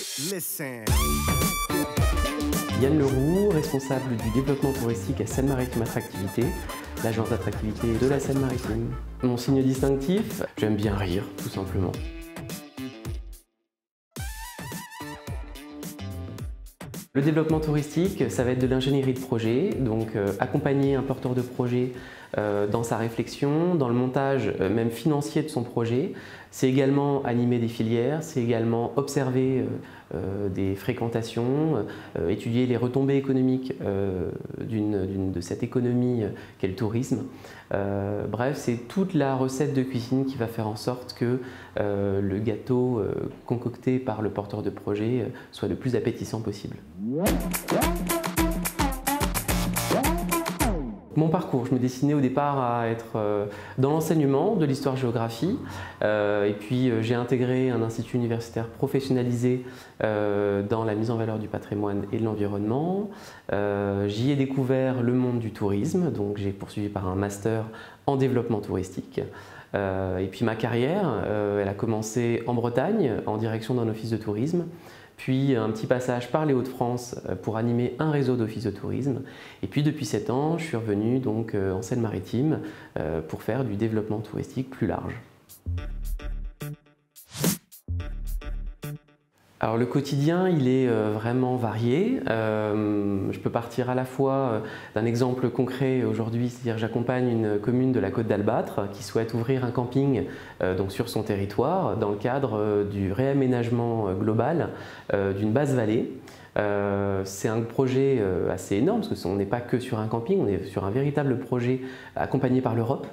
Listen. Yann Leroux, responsable du développement touristique à Seine-Maritime Attractivité, l'agence d'attractivité de la Seine-Maritime. Mon signe distinctif, j'aime bien rire, tout simplement. Le développement touristique, ça va être de l'ingénierie de projet, donc accompagner un porteur de projet dans sa réflexion, dans le montage même financier de son projet. C'est également animer des filières, c'est également observer des fréquentations, étudier les retombées économiques de cette économie qu'est le tourisme. Bref, c'est toute la recette de cuisine qui va faire en sorte que le gâteau concocté par le porteur de projet soit le plus appétissant possible. Mon parcours, je me destinais au départ à être dans l'enseignement de l'histoire-géographie et puis j'ai intégré un institut universitaire professionnalisé dans la mise en valeur du patrimoine et de l'environnement. J'y ai découvert le monde du tourisme, donc j'ai poursuivi par un master en développement touristique. Et puis ma carrière, elle a commencé en Bretagne, en direction d'un office de tourisme. Puis un petit passage par les Hauts-de-France pour animer un réseau d'offices de tourisme. Et puis depuis 7 ans, je suis revenu donc en Seine-Maritime pour faire du développement touristique plus large. Alors le quotidien, il est vraiment varié. Je peux partir à la fois d'un exemple concret aujourd'hui, c'est-à-dire j'accompagne une commune de la Côte d'Albâtre qui souhaite ouvrir un camping donc sur son territoire dans le cadre du réaménagement global d'une basse vallée. C'est un projet assez énorme parce qu'on n'est pas que sur un camping, on est sur un véritable projet accompagné par l'Europe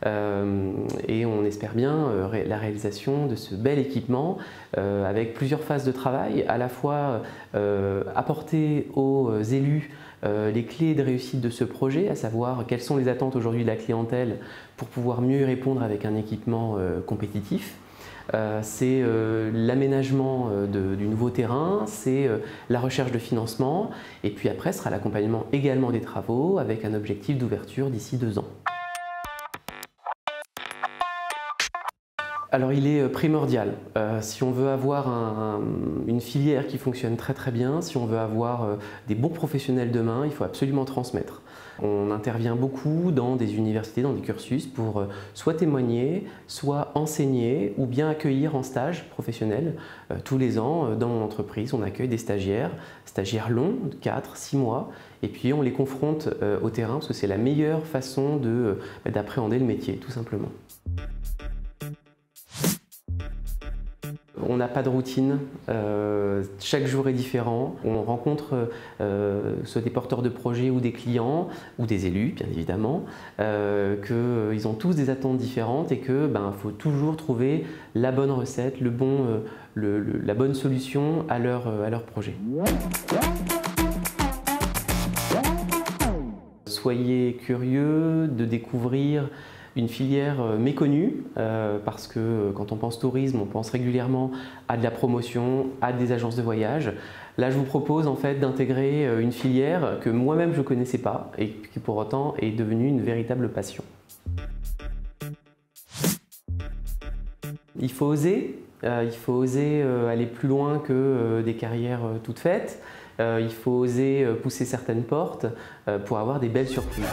et on espère bien la réalisation de ce bel équipement avec plusieurs phases de travail, à la fois apporter aux élus les clés de réussite de ce projet, à savoir quelles sont les attentes aujourd'hui de la clientèle pour pouvoir mieux y répondre avec un équipement compétitif. C'est l'aménagement du nouveau terrain, c'est la recherche de financement et puis après sera l'accompagnement également des travaux avec un objectif d'ouverture d'ici 2 ans. Alors il est primordial, si on veut avoir une filière qui fonctionne très bien, si on veut avoir des bons professionnels demain, il faut absolument transmettre. On intervient beaucoup dans des universités, dans des cursus pour soit témoigner, soit enseigner ou bien accueillir en stage professionnel. Tous les ans, dans mon entreprise, on accueille des stagiaires longs, 4-6 mois, et puis on les confronte au terrain parce que c'est la meilleure façon d'appréhender le métier, tout simplement. On n'a pas de routine, chaque jour est différent. On rencontre soit des porteurs de projets ou des clients ou des élus, bien évidemment, qu'ils ont tous des attentes différentes et qu'il faut toujours trouver la bonne recette, la bonne solution à leur projet. Soyez curieux de découvrir une filière méconnue parce que quand on pense tourisme, on pense régulièrement à de la promotion, à des agences de voyage. Là, je vous propose en fait d'intégrer une filière que moi-même je ne connaissais pas et qui pour autant est devenue une véritable passion. Il faut oser aller plus loin que des carrières toutes faites. Il faut oser pousser certaines portes pour avoir des belles surprises.